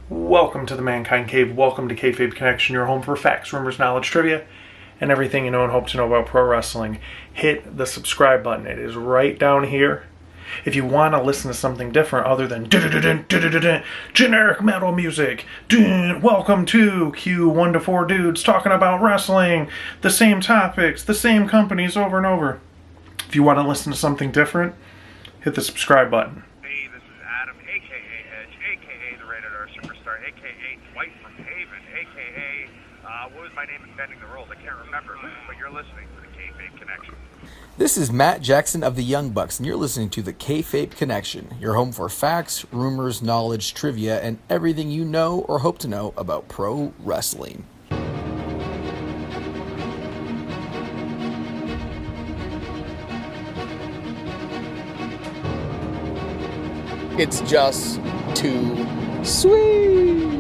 Welcome to the Mankind Cave. Welcome to Kayfabe Connection, your home for facts, rumors, knowledge, trivia, and everything you know and hope to know about pro wrestling. Hit the subscribe button. It is right down here. If you want to listen to something different other than generic metal music, welcome to Q1 to 4 dudes talking about wrestling, the same topics, the same companies over and over. If you want to listen to something different, hit the subscribe button. Hey, this is Adam, a.k.a. Edge, a.k.a. the Rated R Superstar, a.k.a. Dwight from Haven, a.k.a. What was my name in Bending the Rules? I can't remember, but you're listening to the Kayfabe Connection. This is Matt Jackson of the Young Bucks, and you're listening to the Kayfabe Connection, your home for facts, rumors, knowledge, trivia, and everything you know or hope to know about pro wrestling. It's just too sweet.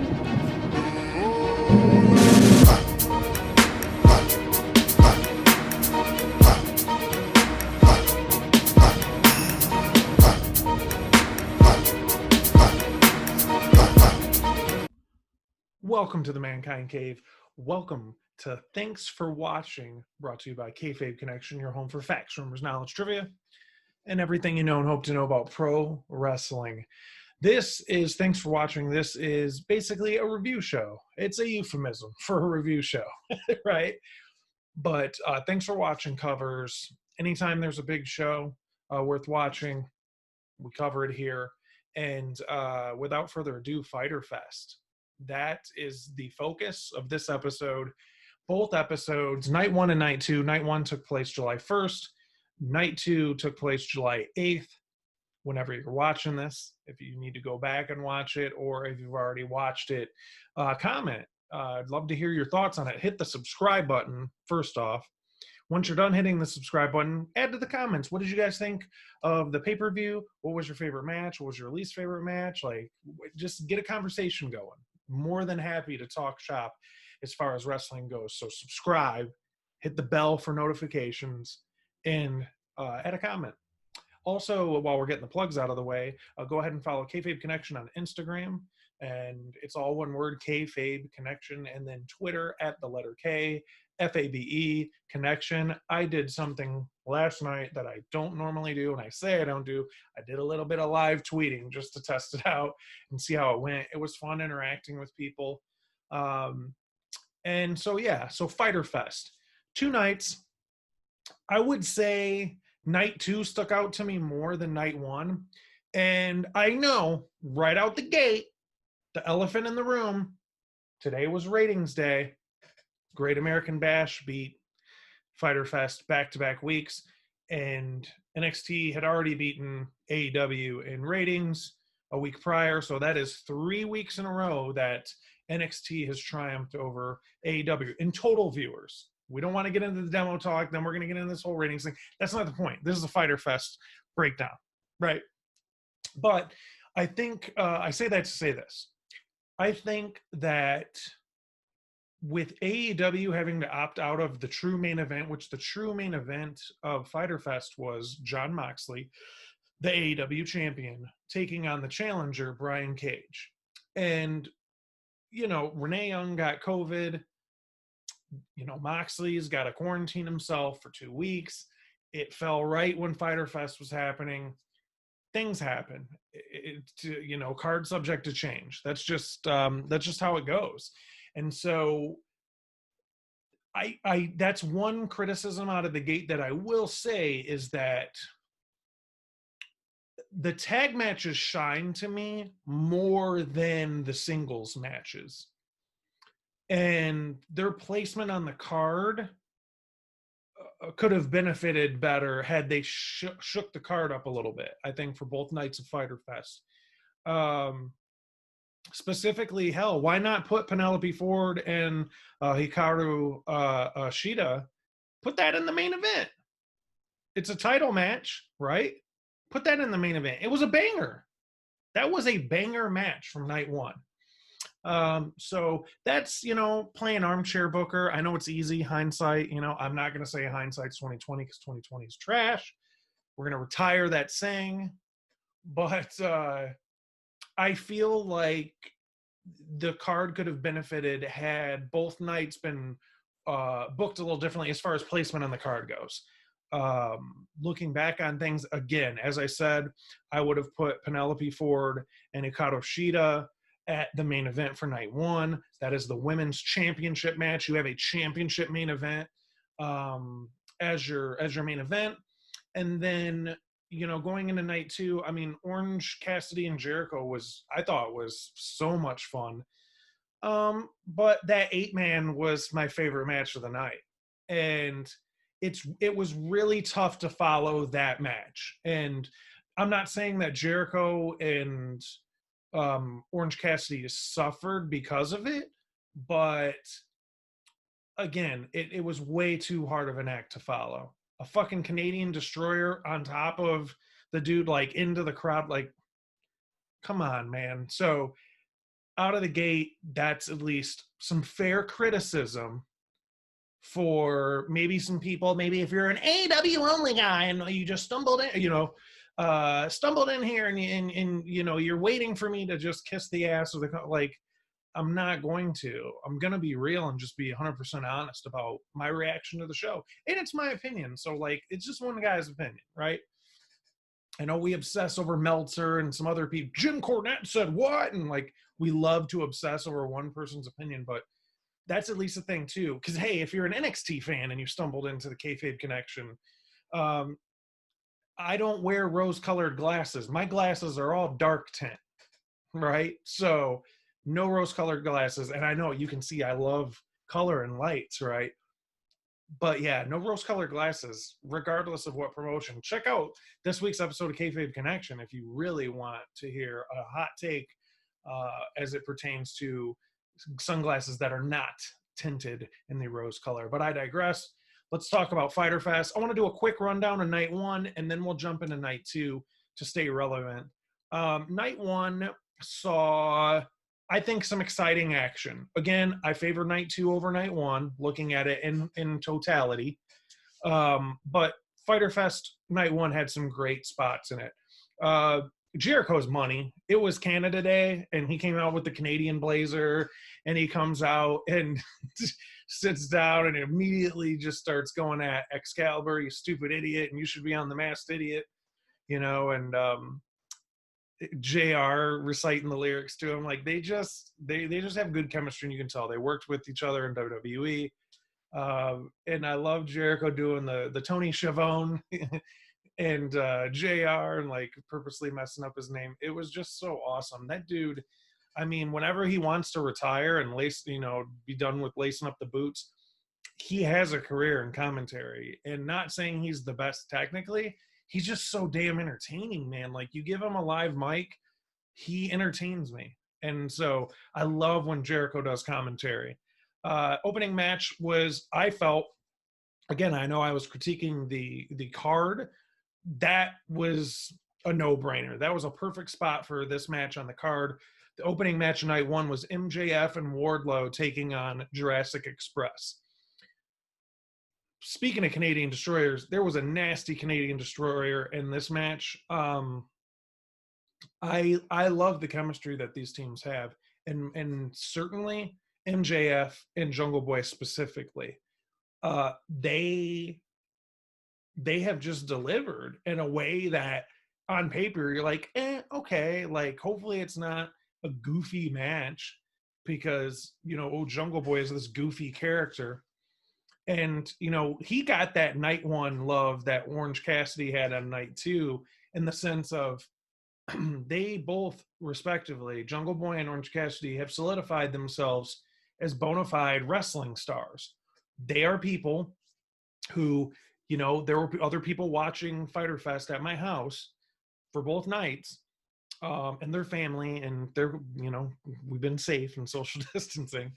Welcome to the Mankind Cave. Welcome to Thanks for Watching, brought to you by Kayfabe Connection, your home for facts, rumors, knowledge, trivia, and everything you know and hope to know about pro wrestling. This is Thanks for Watching. This is basically a review show. It's a euphemism for a review show, right? But Thanks for Watching covers anytime there's a big show worth watching, we cover it here. And without further ado, Fyter Fest. That is the focus of this episode. Both episodes, night 1 and night 2. Night 1 took place July 1st. Night 2 took place July 8th. Whenever you're watching this, if you need to go back and watch it, or if you've already watched it, comment. I'd love to hear your thoughts on it. Hit the subscribe button, first off. Once you're done hitting the subscribe button, add to the comments. What did you guys think of the pay-per-view? What was your favorite match? What was your least favorite match? Like, just get a conversation going. More than happy to talk shop as far as wrestling goes. So subscribe, hit the bell for notifications, and add a comment. Also, while we're getting the plugs out of the way, go ahead and follow Kayfabe Connection on Instagram. And it's all one word, Kayfabe Connection. And then Twitter at the letter K, FABE Connection. I did something last night that I don't normally do, and I say I don't do. I did a little bit of live tweeting just to test it out and see how it went. It was fun interacting with people. And so, yeah, so Fyter Fest. 2 nights. I would say night 2 stuck out to me more than night 1. And I know right out the gate, the elephant in the room, today was ratings day. Great American Bash beat Fyter Fest back-to-back weeks, and NXT had already beaten AEW in ratings a week prior, so that is 3 weeks in a row that NXT has triumphed over AEW in total viewers. We don't want to get into the demo talk, then we're going to get into this whole ratings thing. That's not the point. This is a Fyter Fest breakdown, right? But I think, I say that to say this. I think that with AEW having to opt out of the true main event, which the true main event of Fyter Fest was Jon Moxley, the AEW champion, taking on the challenger, Brian Cage. And, you know, Renee Young got COVID. You know, Moxley's got to quarantine himself for 2 weeks. It fell right when Fyter Fest was happening. Things happen. You know, card subject to change. That's just how it goes. And so I that's one criticism out of the gate that I will say is that the tag matches shine to me more than the singles matches. And their placement on the card could have benefited better had they shook the card up a little bit, I think, for both nights of Fyter Fest. Specifically, hell, why not put Penelope Ford and Hikaru Shida, put that in the main event? It's a title match, right? Put that in the main event. It was a banger. That was a banger match from night 1. So that's, you know, playing armchair booker. I know it's easy, hindsight, you know, I'm not going to say hindsight's 2020 because 2020 is trash. We're going to retire that saying. But I feel like the card could have benefited had both nights been booked a little differently as far as placement on the card goes. Looking back on things, again, as I said, I would have put Penelope Ford and Hikaru Shida at the main event for night one. That is the women's championship match. You have a championship main event as your main event. And then, going into night two, I mean, Orange Cassidy and Jericho I thought was so much fun. But that 8-man was my favorite match of the night. And it was really tough to follow that match. And I'm not saying that Jericho and Orange Cassidy suffered because of it, but again, it was way too hard of an act to follow. A fucking Canadian destroyer on top of the dude, like into the crowd, like, come on, man. So out of the gate, that's at least some fair criticism for maybe some people. Maybe if you're an AEW only guy and you just stumbled in, stumbled in here and you're waiting for me to just kiss the ass of the, like, I'm not going to. I'm going to be real and just be 100% honest about my reaction to the show. And it's my opinion. So, like, it's just one guy's opinion, right? I know we obsess over Meltzer and some other people. Jim Cornette said what? And, like, we love to obsess over one person's opinion, but that's at least a thing, too. Because, hey, if you're an NXT fan and you stumbled into the Kayfabe Connection, I don't wear rose-colored glasses. My glasses are all dark tint, right? So no rose-colored glasses. And I know you can see I love color and lights, right? But yeah, no rose-colored glasses, regardless of what promotion. Check out this week's episode of Kayfabe Connection if you really want to hear a hot take as it pertains to sunglasses that are not tinted in the rose color. But I digress. Let's talk about Fyter Fest. I want to do a quick rundown of night one, and then we'll jump into night two to stay relevant. Night one saw, I think, some exciting action. Again, I favor night two over night one, looking at it in totality. But Fyter Fest night one had some great spots in it. Jericho's money. It was Canada Day, and he came out with the Canadian blazer, and he comes out and sits down and immediately just starts going at Excalibur, you stupid idiot, and you should be on the Masked Idiot, and JR reciting the lyrics to him. Like, they just have good chemistry, and you can tell they worked with each other in WWE. And I love Jericho doing the Tony Schiavone and JR and, like, purposely messing up his name. It was just so awesome. That dude, I mean, whenever he wants to retire and be done with lacing up the boots, he has a career in commentary. And not saying he's the best technically, he's just so damn entertaining, man. Like, you give him a live mic, he entertains me. And so I love when Jericho does commentary. Opening match was, I felt, again, I know I was critiquing the card. That was a no-brainer. That was a perfect spot for this match on the card. The opening match of night one was MJF and Wardlow taking on Jurassic Express. Speaking of Canadian destroyers, there was a nasty Canadian destroyer in this match. I love the chemistry that these teams have, and certainly MJF and Jungle Boy specifically. They have just delivered in a way that on paper you're like, okay, like, hopefully it's not a goofy match, because Jungle Boy is this goofy character. And, he got that night one love that Orange Cassidy had on night two, in the sense of they both, respectively, Jungle Boy and Orange Cassidy, have solidified themselves as bona fide wrestling stars. They are people who, there were other people watching Fyter Fest at my house for both nights, and their family, and they're, we've been safe and social distancing.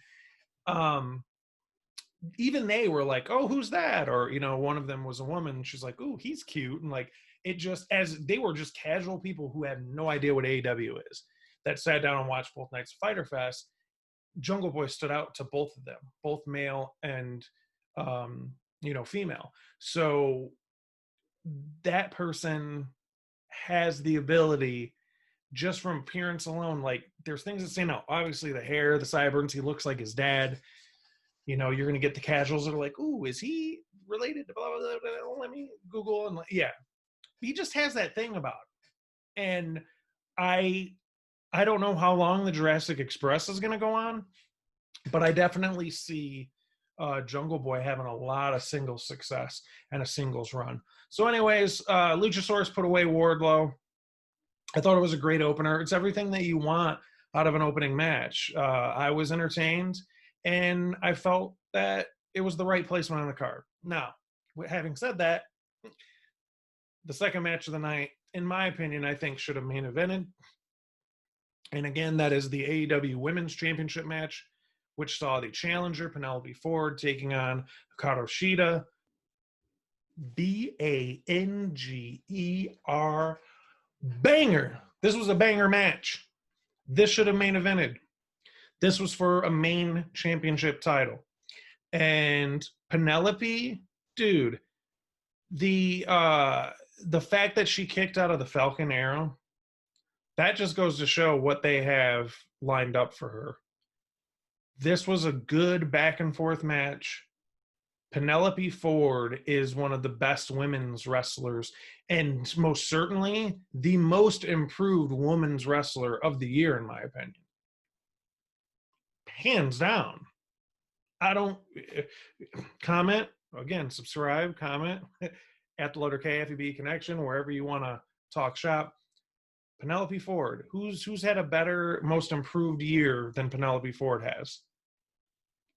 Even they were like, oh, who's that? Or, one of them was a woman, and she's like, oh, he's cute. And, like, it just, as they were just casual people who had no idea what AEW is, that sat down and watched both nights of Fyter Fest. Jungle Boy stood out to both of them, both male and female. So that person has the ability just from appearance alone, like there's things that stand out. Obviously, the hair, the sideburns, he looks like his dad. You know, you're going to get the casuals that are like, ooh, is he related to blah, blah, blah, blah. Let me Google. And yeah, he just has that thing about him. And I don't know how long the Jurassic Express is going to go on, but I definitely see Jungle Boy having a lot of singles success and a singles run. So anyways, Luchasaurus put away Wardlow. I thought it was a great opener. It's everything that you want out of an opening match. I was entertained, and I felt that it was the right placement on the card. Now, having said that, the second match of the night, in my opinion, I think should have main evented. And again, that is the AEW Women's Championship match, which saw the challenger, Penelope Ford, taking on Hikaru Shida. Banger. Banger. This was a banger match. This should have main evented. This was for a main championship title. And Penelope, dude, the fact that she kicked out of the Falcon Arrow, that just goes to show what they have lined up for her. This was a good back and forth match. Penelope Ford is one of the best women's wrestlers, and most certainly the most improved women's wrestler of the year, in my opinion. Hands down. I don't comment. Again, subscribe, comment at the letter K, FEB Connection, wherever you want to talk shop. Penelope Ford, who's had a better, most improved year than Penelope Ford has?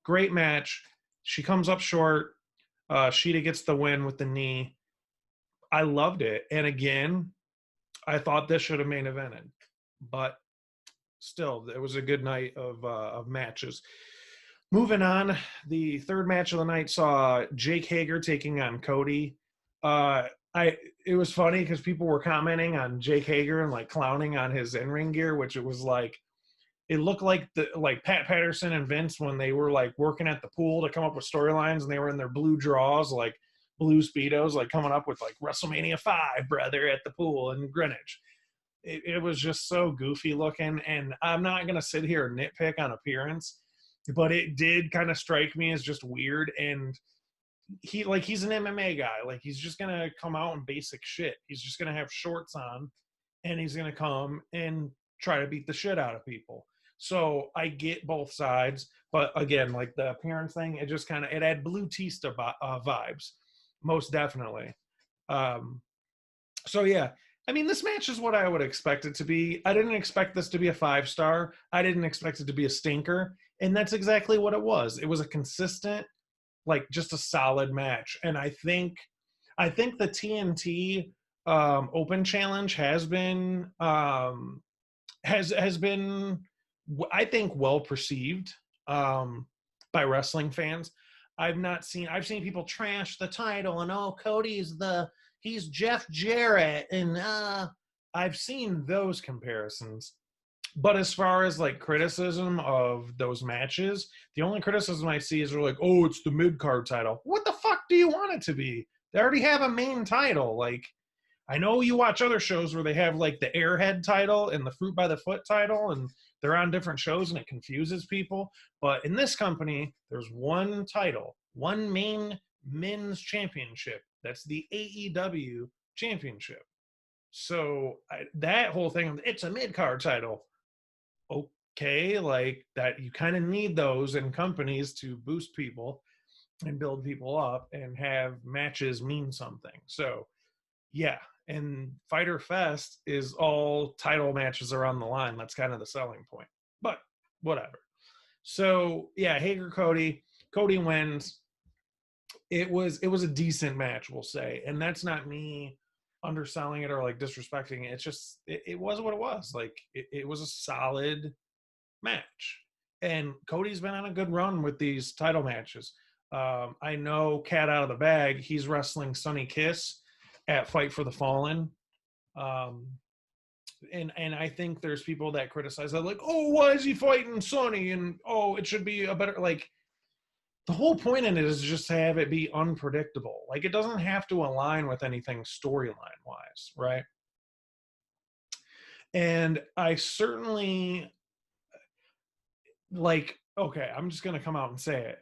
Great match. She comes up short. Shida gets the win with the knee. I loved it. And again, I thought this should have main evented. But still, it was a good night of matches. Moving on, the third match of the night saw Jake Hager taking on Kody. It was funny because people were commenting on Jake Hager and like clowning on his in-ring gear, which it was like, it looked like Pat Patterson and Vince when they were like working at the pool to come up with storylines, and they were in their blue draws, like blue Speedos, like coming up with like WrestleMania 5, brother, at the pool in Greenwich. It was just so goofy looking, and I'm not going to sit here and nitpick on appearance, but it did kind of strike me as just weird. And he's an MMA guy. Like, he's just going to come out in basic shit. He's just going to have shorts on, and he's going to come and try to beat the shit out of people. So I get both sides, but again, like the appearance thing, it just kind of, it had Blue Tista vibes, most definitely. So yeah, I mean, this match is what I would expect it to be. I didn't expect this to be a 5-star. I didn't expect it to be a stinker, and that's exactly what it was. It was a consistent, like, just a solid match. And I think the TNT Open Challenge has been has been, I think, well perceived by wrestling fans. I've seen people trash the title and, oh, he's Jeff Jarrett, and I've seen those comparisons. But as far as like criticism of those matches, the only criticism I see is they're like, oh, it's the mid-card title. What the fuck do you want it to be? They already have a main title. Like, I know you watch other shows where they have like the Airhead title and the Fruit by the Foot title, and they're on different shows and it confuses people. But in this company, there's one title, one main men's championship. That's the AEW championship. So that whole thing, it's a mid-card title. Okay, like that, you kind of need those in companies to boost people and build people up and have matches mean something. So yeah, and Fyter Fest is all title matches are on the line. That's kind of the selling point, but whatever. So yeah, Hager Cody wins. It was a decent match, we'll say, and that's not me underselling it or like disrespecting it. It's just it was what it was. Like it was a solid match, and Cody's been on a good run with these title matches. I know, cat out of the bag, he's wrestling Sonny Kiss at Fight for the Fallen, and I think there's people that criticize that, like, oh, why is he fighting Sonny, and oh, it should be a better, like, the whole point in it is just to have it be unpredictable. Like, it doesn't have to align with anything storyline wise, right? And I certainly like, okay, I'm just gonna come out and say it.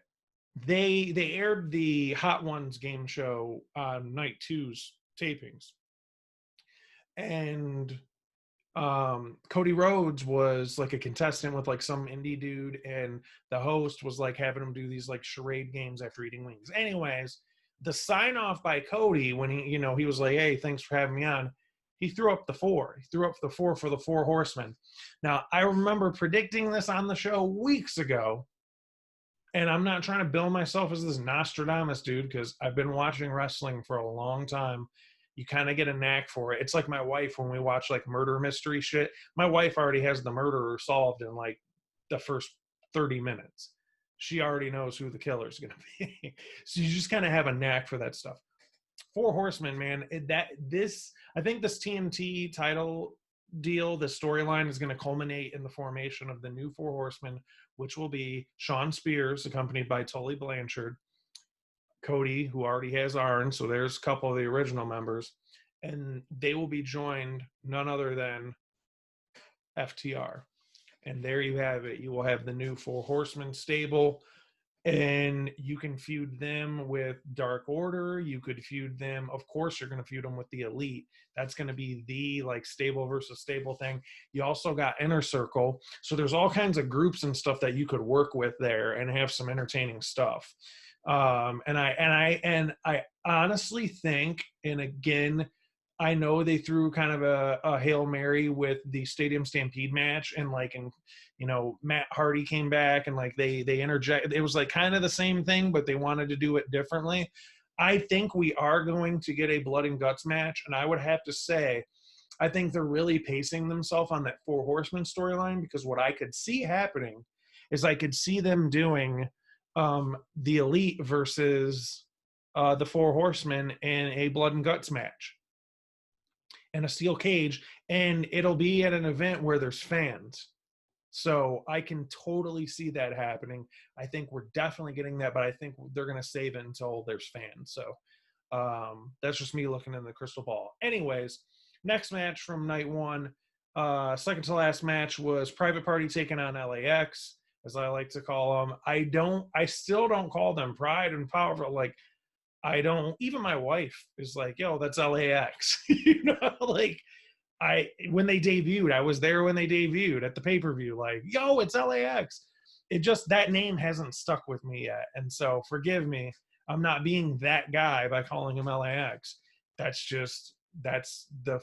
They aired the Hot Ones game show on night two's tapings, and Cody Rhodes was like a contestant with like some indie dude, and the host was like having him do these like charade games after eating wings. Anyways, the sign off by Cody when he was like, "Hey, thanks for having me on." He threw up the four. He threw up the four for the Four Horsemen. Now, I remember predicting this on the show weeks ago, and I'm not trying to bill myself as this Nostradamus dude because I've been watching wrestling for a long time. You kind of get a knack for it. It's like my wife when we watch like murder mystery shit. My wife already has the murderer solved in like the first 30 minutes. She already knows who the killer is going to be. So you just kind of have a knack for that stuff. Four Horsemen, man. I think this TNT title deal, the storyline is going to culminate in the formation of the new Four Horsemen, which will be Shawn Spears, accompanied by Tully Blanchard, Cody, who already has Arn, so there's a couple of the original members, and they will be joined none other than FTR. And there you have it. You will have the new Four Horsemen stable, and you can feud them with Dark Order. You could feud them. Of course, you're going to feud them with the Elite. That's going to be the like stable versus stable thing. You also got Inner Circle. So there's all kinds of groups and stuff that you could work with there and have some entertaining stuff. And I honestly think, and again, I know they threw kind of a Hail Mary with the Stadium Stampede match, and Matt Hardy came back and like they interject. It was like kind of the same thing, but they wanted to do it differently. I think we are going to get a blood and guts match, and I would have to say, I think they're really pacing themselves on that Four Horsemen storyline, because what I could see happening is I could see them doing the Elite versus the Four Horsemen in a blood and guts match and a steel cage, and it'll be at an event where there's fans. So I can totally see that happening. I think we're definitely getting that, but I think they're going to save it until there's fans. So that's just me looking in the crystal ball. Anyways, next match from night one, second to last match, was Private Party taking on LAX, as I like to call them. I still don't call them Pride and Powerful. Like, I don't, even my wife is like, yo, that's LAX. When they debuted, I was there when they debuted at the pay-per-view, like, yo, it's LAX. It just, that name hasn't stuck with me yet. And so forgive me, I'm not being that guy by calling him LAX. That's the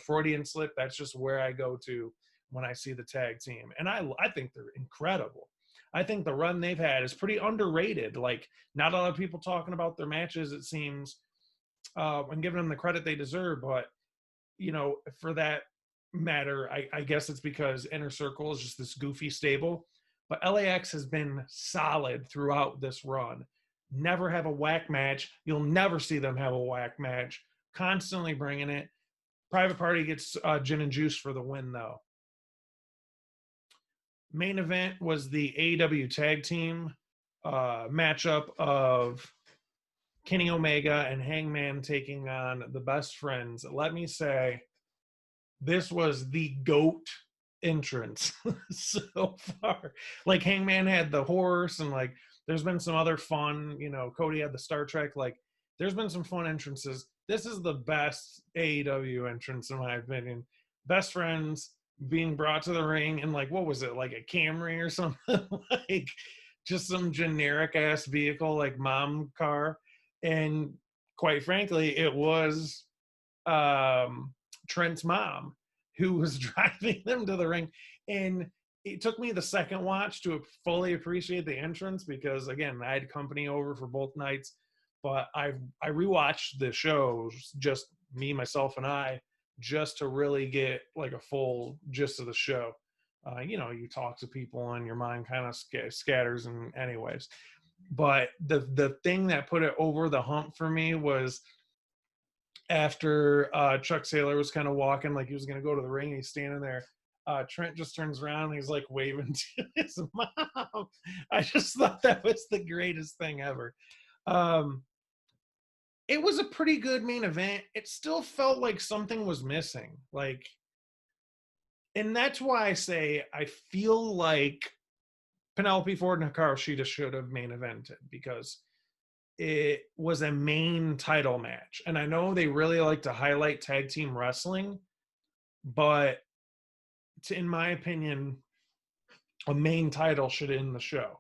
Freudian slip. That's just where I go to when I see the tag team. And I think they're incredible. I think the run they've had is pretty underrated. Like, not a lot of people talking about their matches, it seems, and giving them the credit they deserve. But, for that matter, I guess it's because Inner Circle is just this goofy stable. But LAX has been solid throughout this run. Never have a whack match. You'll never see them have a whack match. Constantly bringing it. Private Party gets gin and juice for the win, though. Main event was the AEW tag team matchup of Kenny Omega and Hangman taking on the Best Friends. Let me say, this was the GOAT entrance so far. Like, Hangman had the horse, and like there's been some other fun, Cody had the Star Trek. Like, there's been some fun entrances. This is the best AEW entrance in my opinion. Best Friends being brought to the ring and like, what was it, like a Camry or something? Like, just some generic ass vehicle, like mom car. And quite frankly, it was Trent's mom who was driving them to the ring. And it took me the second watch to fully appreciate the entrance, because again, I had company over for both nights. But I rewatched the shows, just me, myself, and I, just to really get like a full gist of the show. You talk to people and your mind kind of scatters, and anyways. But the thing that put it over the hump for me was after Chuck Taylor was kind of walking like he was going to go to the ring, and he's standing there. Trent just turns around and he's like waving to his mom. I just thought that was the greatest thing ever. It was a pretty good main event. It still felt like something was missing. Like, And that's why I say I feel like Penelope Ford and Hikaru Shida should have main evented, because it was a main title match. And I know they really like to highlight tag team wrestling, but in my opinion, a main title should end the show.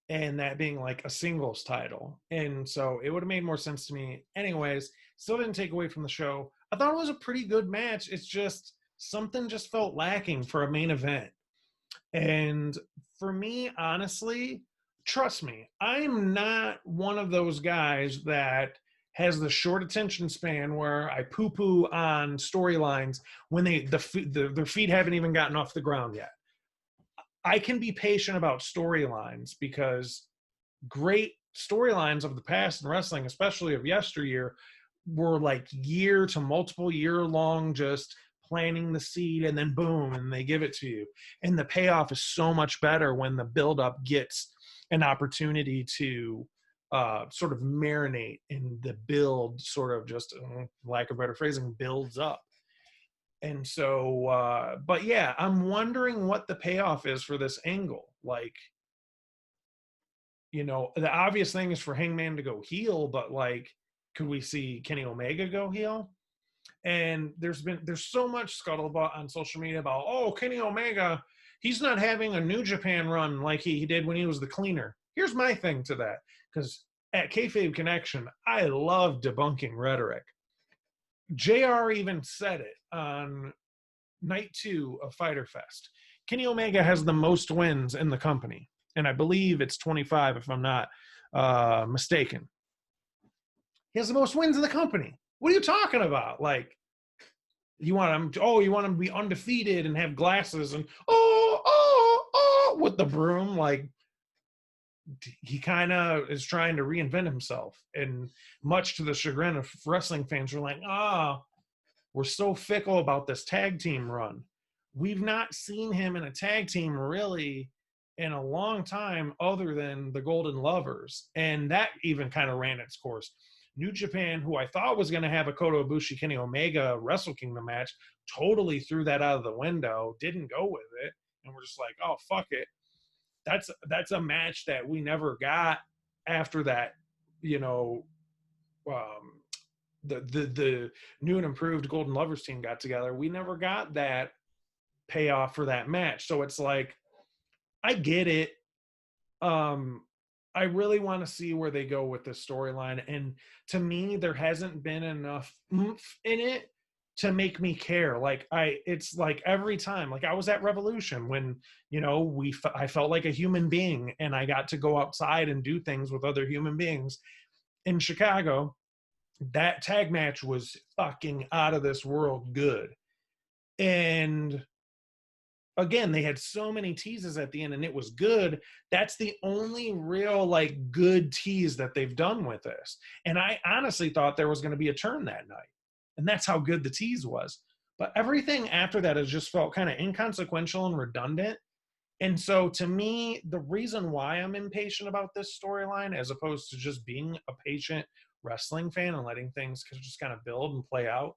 And that being like a singles title. And so it would have made more sense to me. Anyways, still didn't take away from the show. I thought it was a pretty good match. It's just something just felt lacking for a main event. And for me, honestly, trust me, I'm not one of those guys that has the short attention span where I poo-poo on storylines when their feet haven't even gotten off the ground yet. I can be patient about storylines because great storylines of the past in wrestling, especially of yesteryear, were like year to multiple year long, just planting the seed, and then boom, and they give it to you. And the payoff is so much better when the buildup gets an opportunity to sort of marinate, and the build sort of just, lack of better phrasing, builds up. And so, but yeah, I'm wondering what the payoff is for this angle. Like, the obvious thing is for Hangman to go heel, but like, could we see Kenny Omega go heel? And there's so much scuttlebutt on social media about, oh, Kenny Omega, he's not having a New Japan run like he did when he was the cleaner. Here's my thing to that, because at Kayfabe Connection, I love debunking rhetoric. JR even said it on night 2 of Fyter Fest. Kenny Omega has the most wins in the company, and I believe it's 25 if I'm not mistaken. He has the most wins in the company. What are you talking about? Like, you want him to be undefeated and have glasses and with the broom. Like, he kind of is trying to reinvent himself, and much to the chagrin of wrestling fans are like, we're so fickle about this tag team run. We've not seen him in a tag team really in a long time other than the Golden Lovers, and that even kind of ran its course. New Japan, who I thought was going to have a Kota Ibushi Kenny Omega Wrestle Kingdom match, totally threw that out of the window, didn't go with it, and we're just like, oh, fuck it. That's a match that we never got after that, the new and improved Golden Lovers team got together. We never got that payoff for that match. So it's like, I get it. I really want to see where they go with this storyline. And to me, there hasn't been enough oomph in it to make me care. Like, it's like every time, like I was at Revolution when, I felt like a human being, and I got to go outside and do things with other human beings. In Chicago, that tag match was fucking out of this world good. And again, they had so many teases at the end, and it was good. That's the only real, like, good tease that they've done with this. And I honestly thought there was going to be a turn that night. And that's how good the tease was. But everything after that has just felt kind of inconsequential and redundant. And so to me, the reason why I'm impatient about this storyline, as opposed to just being a patient wrestling fan and letting things just kind of build and play out,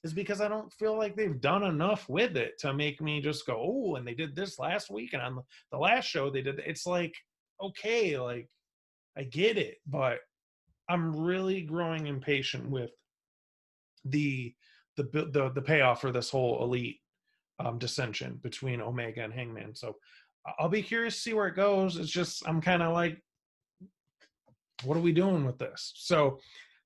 is because I don't feel like they've done enough with it to make me just go, oh, and they did this last week, and on the last show they did. It's like, okay, like, I get it, but I'm really growing impatient with the payoff for this whole elite dissension between Omega and Hangman. So I'll be curious to see where it goes. It's just, I'm kind of like, what are we doing with this? So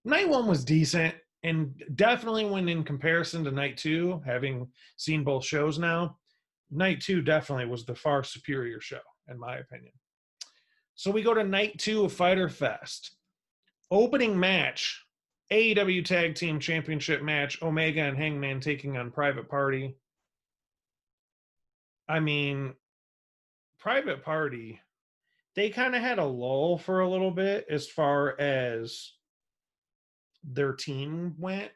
night 1 was decent. And definitely when in comparison to night 2, having seen both shows now, night 2 definitely was the far superior show, in my opinion. So we go to night 2 of Fyter Fest. Opening match, AEW Tag Team Championship match, Omega and Hangman taking on Private Party. I mean, Private Party, they kind of had a lull for a little bit as far as their team went.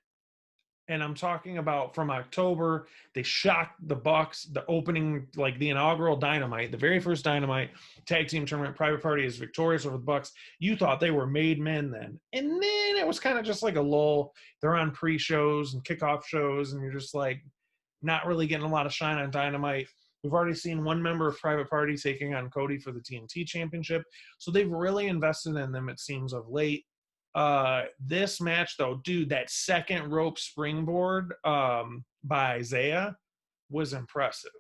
And I'm talking about from October, they shocked the Bucks, the opening, like the inaugural Dynamite, the very first Dynamite tag team tournament. Private Party is victorious over the Bucks. You thought they were made men then. And then it was kind of just like a lull. They're on pre-shows and kickoff shows, and you're just like, not really getting a lot of shine on Dynamite. We've already seen one member of Private Party taking on Cody for the TNT Championship. So they've really invested in them, it seems, of late. This match, though, dude, that second rope springboard by Isaiah was impressive.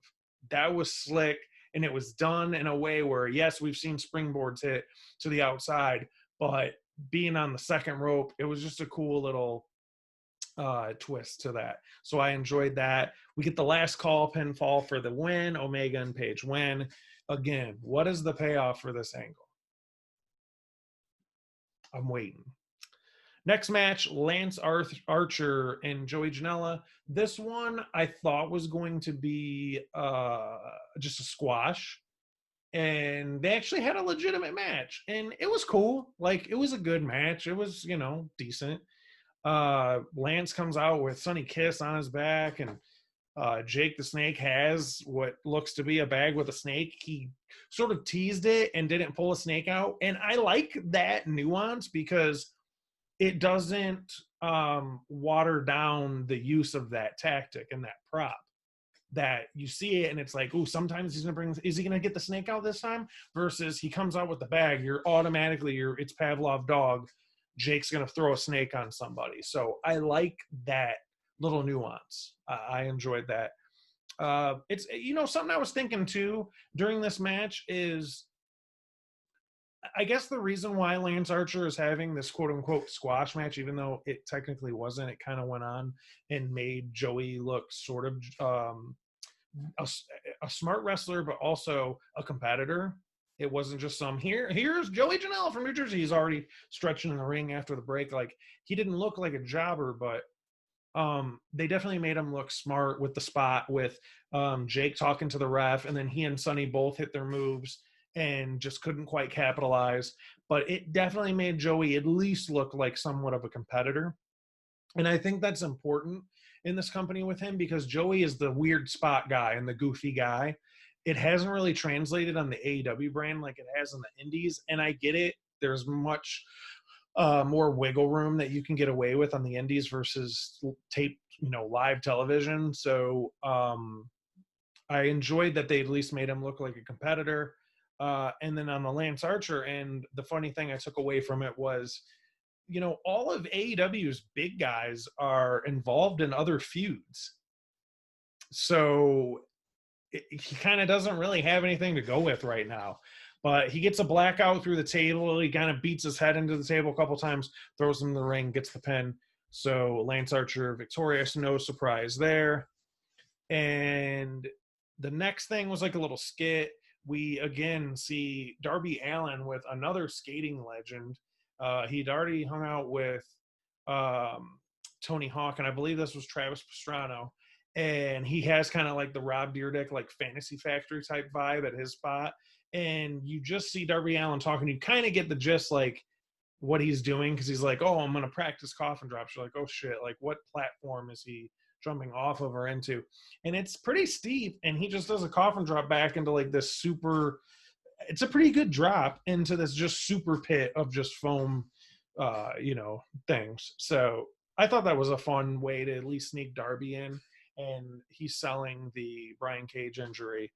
That was slick, and it was done in a way where, yes, we've seen springboards hit to the outside, but being on the second rope, it was just a cool little twist to that. So I enjoyed that. We get the last call pinfall for the win. Omega and Page win. Again, what is the payoff for this angle? I'm waiting. Next match, Lance Archer and Joey Janela. This one I thought was going to be just a squash. And they actually had a legitimate match. And it was cool. Like, it was a good match. It was, decent. Lance comes out with Sonny Kiss on his back, and Jake the Snake has what looks to be a bag with a snake. He sort of teased it and didn't pull a snake out. And I like that nuance because it doesn't water down the use of that tactic and that prop. That you see it and it's like, oh, sometimes he's gonna is he gonna get the snake out this time? Versus he comes out with the bag, it's Pavlov dog. Jake's gonna throw a snake on somebody. So I like that little nuance. I enjoyed that. It's something I was thinking too during this match is, I guess the reason why Lance Archer is having this quote unquote squash match, even though it technically wasn't, it kind of went on and made Joey look sort of a smart wrestler, but also a competitor. It wasn't just here's Joey Janela from New Jersey. He's already stretching in the ring after the break. Like, he didn't look like a jobber, but they definitely made him look smart with the spot with Jake talking to the ref, and then he and Sonny both hit their moves and just couldn't quite capitalize. But it definitely made Joey at least look like somewhat of a competitor. And I think that's important in this company with him because Joey is the weird spot guy and the goofy guy. It hasn't really translated on the AEW brand like it has in the indies. And I get it. There's much more wiggle room that you can get away with on the indies versus tape, live television. So I enjoyed that they at least made him look like a competitor. And then on the Lance Archer end, the funny thing I took away from it was, all of AEW's big guys are involved in other feuds. So he kind of doesn't really have anything to go with right now. But he gets a blackout through the table. He kind of beats his head into the table a couple times, throws him in the ring, gets the pin. So Lance Archer victorious, no surprise there. And the next thing was like a little skit. We again see Darby Allin with another skating legend. He'd already hung out with Tony Hawk, and I believe this was Travis Pastrana. And he has kind of like the Rob Dyrdek, like Fantasy Factory type vibe at his spot. And you just see Darby Allin talking. You kind of get the gist, like, what he's doing, because he's like, oh, I'm going to practice coffin drops. You're like, oh, shit. Like, what platform is he jumping off of or into? And it's pretty steep, and he just does a coffin drop back into, like, this super – it's a pretty good drop into this just super pit of just foam, things. So I thought that was a fun way to at least sneak Darby in. And he's selling the Brian Cage injury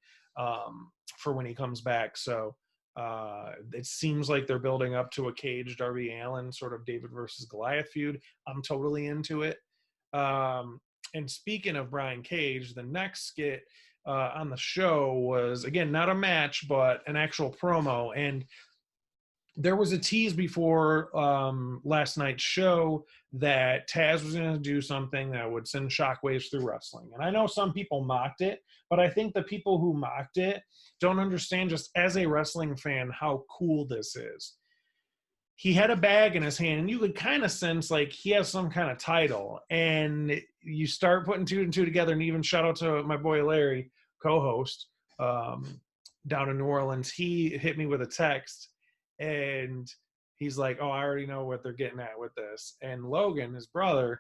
for when he comes back. So it seems like they're building up to a Cage Darby Allin sort of David versus Goliath feud. I'm totally into it. And speaking of Brian Cage, the next skit on the show was, again, not a match, but an actual promo. And there was a tease before last night's show that Taz was going to do something that would send shockwaves through wrestling. And I know some people mocked it, but I think the people who mocked it don't understand, just as a wrestling fan, how cool this is. He had a bag in his hand, and you could kind of sense like he has some kind of title. And you start putting two and two together, and even shout out to my boy Larry, co-host down in New Orleans. He hit me with a text, and he's like, oh, I already know what they're getting at with this. And Logan, his brother,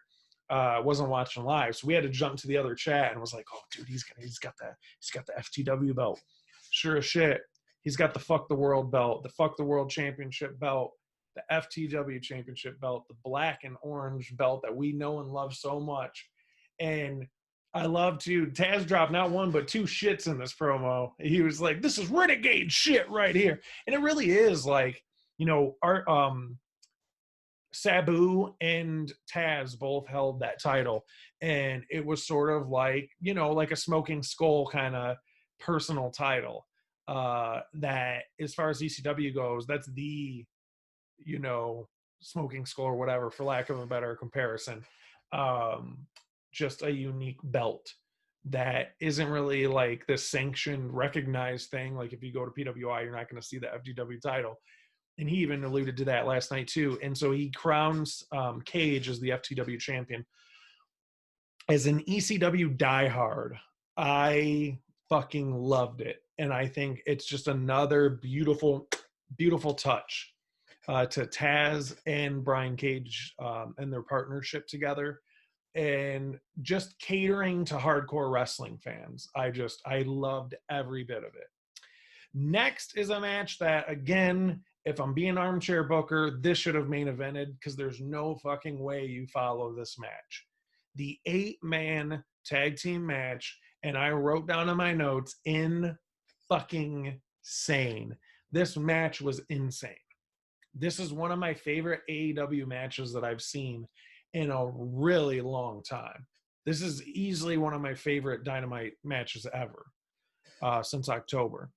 wasn't watching live, so we had to jump to the other chat and was like, oh, dude, he's got the FTW belt. Sure as shit, he's got the Fuck the World belt, the Fuck the World Championship belt, the FTW Championship belt, the black and orange belt that we know and love so much. And I love to. Taz dropped not one but two shits in this promo. He was like, "This is renegade shit right here," and it really is. Like, our Sabu and Taz both held that title, and it was sort of like, like a Smoking Skull kind of personal title. That, as far as ECW goes, that's the, Smoking Skull or whatever, for lack of a better comparison. Just a unique belt that isn't really like the sanctioned, recognized thing. Like if you go to PWI, you're not going to see the FDW title. And he even alluded to that last night too. And so he crowns Cage as the FTW champion. As an ECW diehard, I fucking loved it. And I think it's just another beautiful, beautiful touch to Taz and Brian Cage and their partnership together. And just catering to hardcore wrestling fans. I loved every bit of it. Next is a match that, again, if I'm being armchair booker, this should have main evented, because there's no fucking way you follow this match. The 8-man tag team match, and I wrote down in my notes, fucking sane. This match was insane. This is one of my favorite AEW matches that I've seen in a really long time. This is easily one of my favorite Dynamite matches ever since October.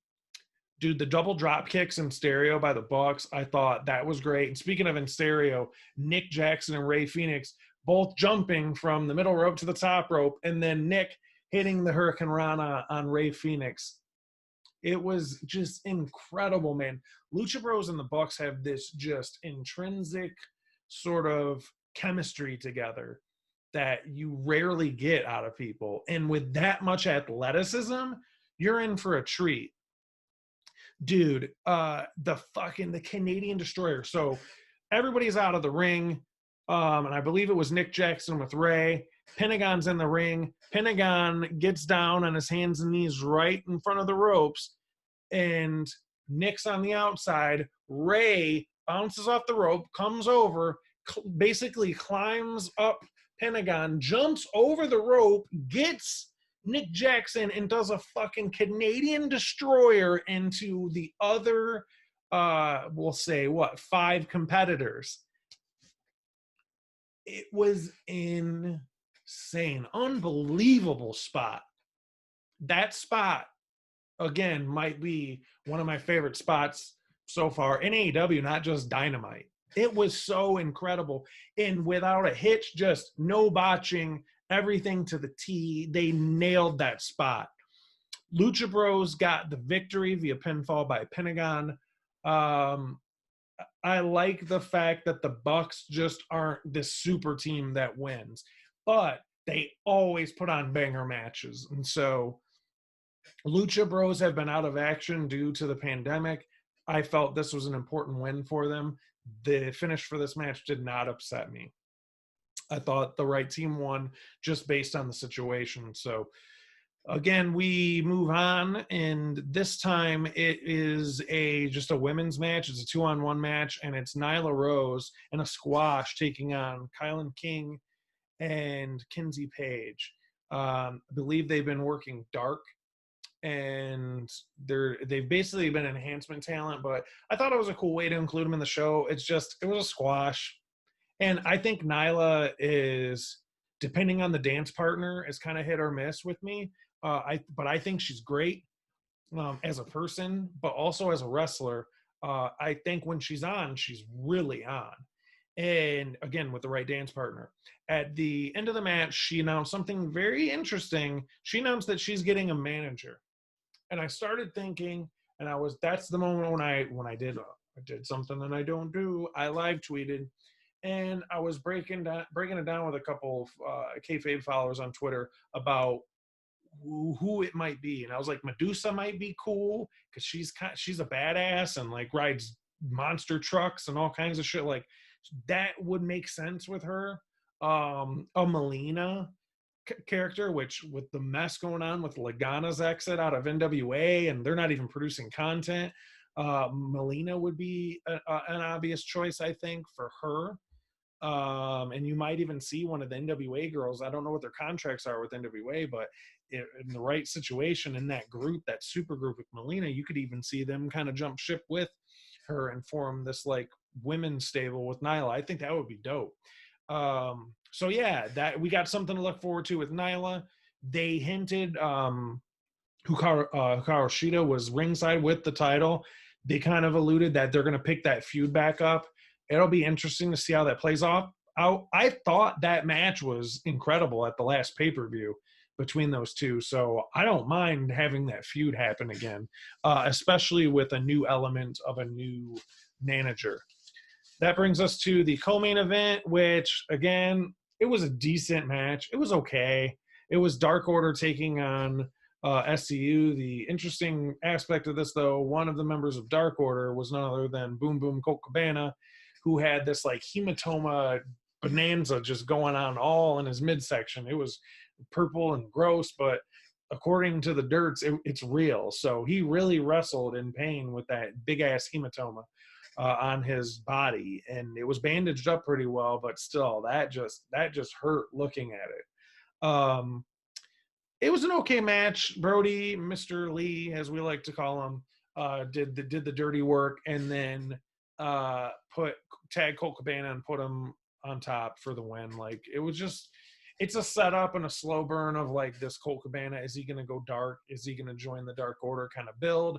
Dude, the double drop kicks in stereo by the Bucks, I thought that was great. And speaking of in stereo, Nick Jackson and Rey Fenix both jumping from the middle rope to the top rope, and then Nick hitting the Hurricane Rana on Rey Fenix. It was just incredible, man. Lucha Bros and the Bucks have this just intrinsic sort of chemistry together that you rarely get out of people. And with that much athleticism, you're in for a treat. Dude, the Canadian Destroyer. So everybody's out of the ring. And I believe it was Nick Jackson with Ray. Pentagon's in the ring. Pentagon gets down on his hands and knees right in front of the ropes. And Nick's on the outside. Ray bounces off the rope, comes over, basically climbs up Pentagon, jumps over the rope, gets Nick Jackson, and does a fucking Canadian Destroyer into the other, we'll say, 5 competitors. It was insane. Unbelievable spot. That spot, again, might be one of my favorite spots so far in AEW, not just Dynamite. It was so incredible. And without a hitch, just no botching, everything to the T. They nailed that spot. Lucha Bros got the victory via pinfall by Pentagon. I like the fact that the Bucks just aren't this super team that wins, but they always put on banger matches. And so Lucha Bros have been out of action due to the pandemic. I felt this was an important win for them. The finish for this match did not upset me. I thought the right team won just based on the situation. So again, we move on, and this time it is just a women's match. It's a 2-on-1 match, and it's Nyla Rose in a squash taking on Kylan King and Kenzie Page. I believe they've been working dark, and they've basically been enhancement talent, but I thought it was a cool way to include them in the show. It was a squash. And I think Nyla is, depending on the dance partner, is kind of hit or miss with me. But I think she's great as a person, but also as a wrestler. I think when she's on, she's really on. And again, with the right dance partner. At the end of the match, she announced something very interesting. She announced that she's getting a manager. And I started thinking, and that's the moment when I did something that I don't do. I live tweeted, and I was breaking it down with a couple of kayfabe followers on Twitter about who it might be. And I was like, Medusa might be cool because she's a badass and like rides monster trucks and all kinds of shit. Like that would make sense with her. A Melina character, which with the mess going on with Lagana's exit out of NWA, and they're not even producing content, Melina would be an obvious choice, I think, for her. And you might even see one of the NWA girls. I don't know what their contracts are with NWA, but in the right situation in that group, that super group with Melina, you could even see them kind of jump ship with her and form this like women's stable with Nyla. I think that would be dope. So yeah, that we got something to look forward to with Nyla. They hinted Hikaru Shida was ringside with the title. They kind of alluded that they're going to pick that feud back up. It'll be interesting to see how that plays off. I thought that match was incredible at the last pay-per-view between those two. So I don't mind having that feud happen again, especially with a new element of a new manager. That brings us to the co-main event, which, again, it was a decent match. It was okay. It was Dark Order taking on SCU. The interesting aspect of this, though, one of the members of Dark Order was none other than Boom Boom Colt Cabana, who had this like hematoma bonanza just going on all in his midsection. It was purple and gross, but according to the dirts, it's real. So he really wrestled in pain with that big ass hematoma on his body, and it was bandaged up pretty well, but still that just hurt looking at it. It was an okay match. Brody, Mr. Lee, as we like to call him, did the dirty work, and then tag Colt Cabana and put him on top for the win. Like, it was just, it's a setup and a slow burn of like this Colt Cabana. Is he going to go dark? Is he going to join the Dark Order kind of build?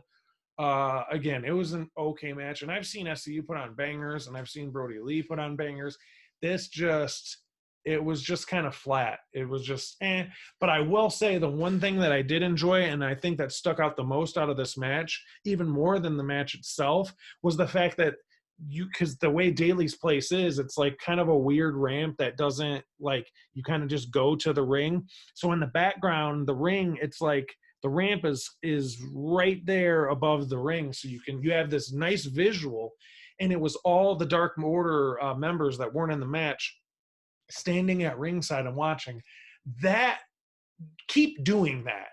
Again, it was an okay match, and I've seen SCU put on bangers, and I've seen Brody Lee put on bangers. It was just kind of flat. It was just But I will say the one thing that I did enjoy, and I think that stuck out the most out of this match, even more than the match itself, was the fact that because the way Daly's place is, it's like kind of a weird ramp that doesn't, like, you kind of just go to the ring. So in the background, the ring, it's like the ramp is right there above the ring. So you have this nice visual, and it was all the Dark Order members that weren't in the match standing at ringside and watching. That, keep doing that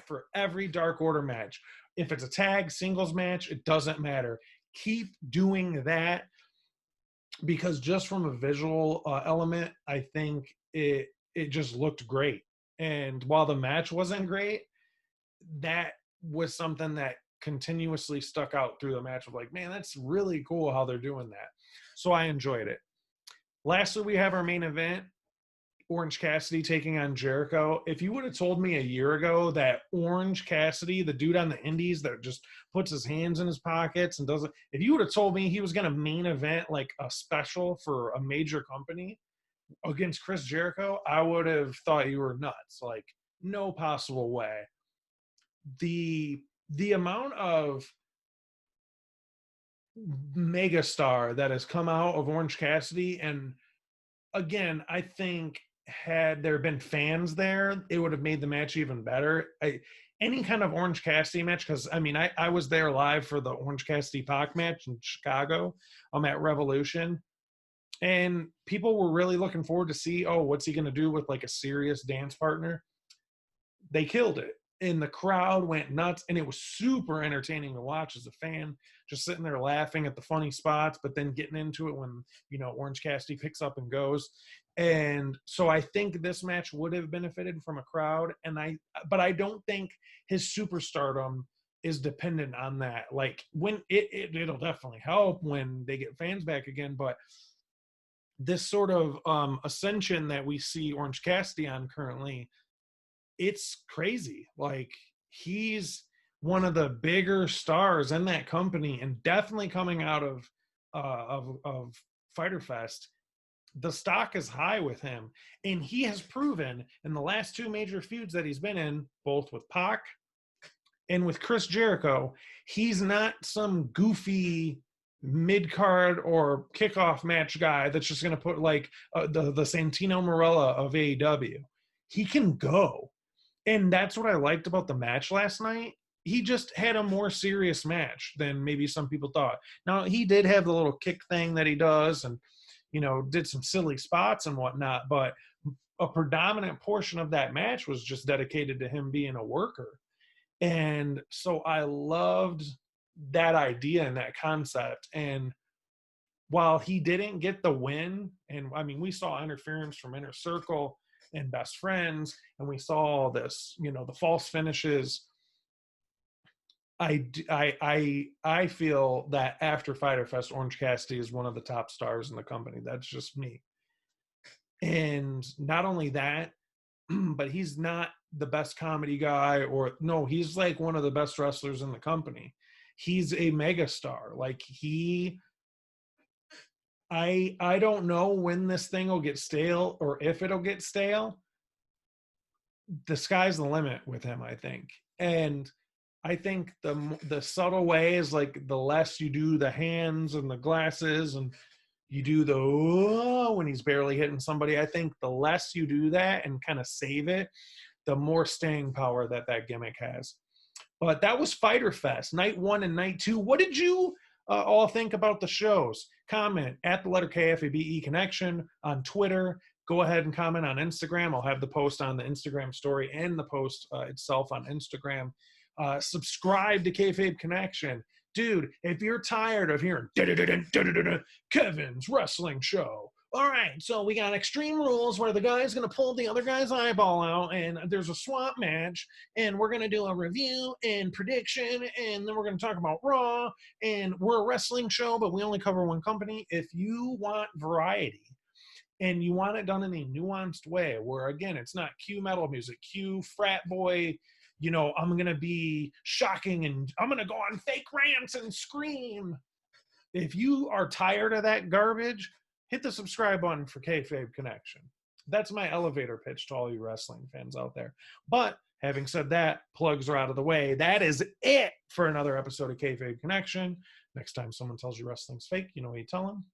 for every Dark Order match. If it's a tag singles match, it doesn't matter. Keep doing that, because just from a visual element, I think it just looked great. And while the match wasn't great, that was something that continuously stuck out through the match of like, man, that's really cool how they're doing that. So I enjoyed it. Lastly, we have our main event, Orange Cassidy taking on Jericho. If you would have told me a year ago that Orange Cassidy, the dude on the indies that just puts his hands in his pockets and doesn't, if you would have told me he was going to main event like a special for a major company against Chris Jericho, I would have thought you were nuts. Like, no possible way. The amount of megastar that has come out of Orange Cassidy, and again, I think had there been fans there, it would have made the match even better. Any kind of Orange Cassidy match, because I mean, I was there live for the Orange Cassidy Pac match in Chicago at Revolution, and people were really looking forward to see, oh, what's he going to do with like a serious dance partner? They killed it, and the crowd went nuts, and it was super entertaining to watch as a fan, just sitting there laughing at the funny spots, but then getting into it when, you know, Orange Cassidy picks up and goes. And so I think this match would have benefited from a crowd, but I don't think his superstardom is dependent on that. Like, when it'll definitely help when they get fans back again, but this sort of ascension that we see Orange Cassidy on currently, it's crazy. Like, he's one of the bigger stars in that company, and definitely coming out of Fyter Fest, the stock is high with him. And he has proven in the last two major feuds that he's been in, both with Pac and with Chris Jericho, he's not some goofy mid-card or kickoff match guy that's just going to put like the Santino Marella of AEW. He can go. And that's what I liked about the match last night. He just had a more serious match than maybe some people thought. Now, he did have the little kick thing that he does, and, you know, did some silly spots and whatnot, but a predominant portion of that match was just dedicated to him being a worker. And so I loved that idea and that concept. And while he didn't get the win, and I mean, we saw interference from Inner Circle and Best Friends, and we saw all this, you know, the false finishes. I feel that after Fyter Fest, Orange Cassidy is one of the top stars in the company. That's just me. And not only that, but he's not the best comedy guy, or no, he's like one of the best wrestlers in the company. He's a mega star. Like I don't know when this thing will get stale or if it'll get stale. The sky's the limit with him, I think. And I think the subtle ways, like the less you do the hands and the glasses and you do the when he's barely hitting somebody, I think the less you do that and kind of save it, the more staying power that gimmick has. But that was Fyter Fest, night 1 and night 2. What did you all think about the shows? Comment at the letter KFABE Connection on Twitter. Go ahead and comment on Instagram. I'll have the post on the Instagram story and the post itself on Instagram. Subscribe to Kayfabe Connection. Dude, if you're tired of hearing Kevin's wrestling show, all right, so we got Extreme Rules where the guy's going to pull the other guy's eyeball out, and there's a swap match, and we're going to do a review and prediction, and then we're going to talk about Raw, and we're a wrestling show, but we only cover one company. If you want variety, and you want it done in a nuanced way, where, again, it's not cue metal music, cue frat boy, you know, I'm going to be shocking, and I'm going to go on fake rants and scream. If you are tired of that garbage, hit the subscribe button for Kayfabe Connection. That's my elevator pitch to all you wrestling fans out there. But having said that, plugs are out of the way. That is it for another episode of Kayfabe Connection. Next time someone tells you wrestling's fake, you know what you tell them?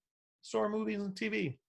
Store movies and TV.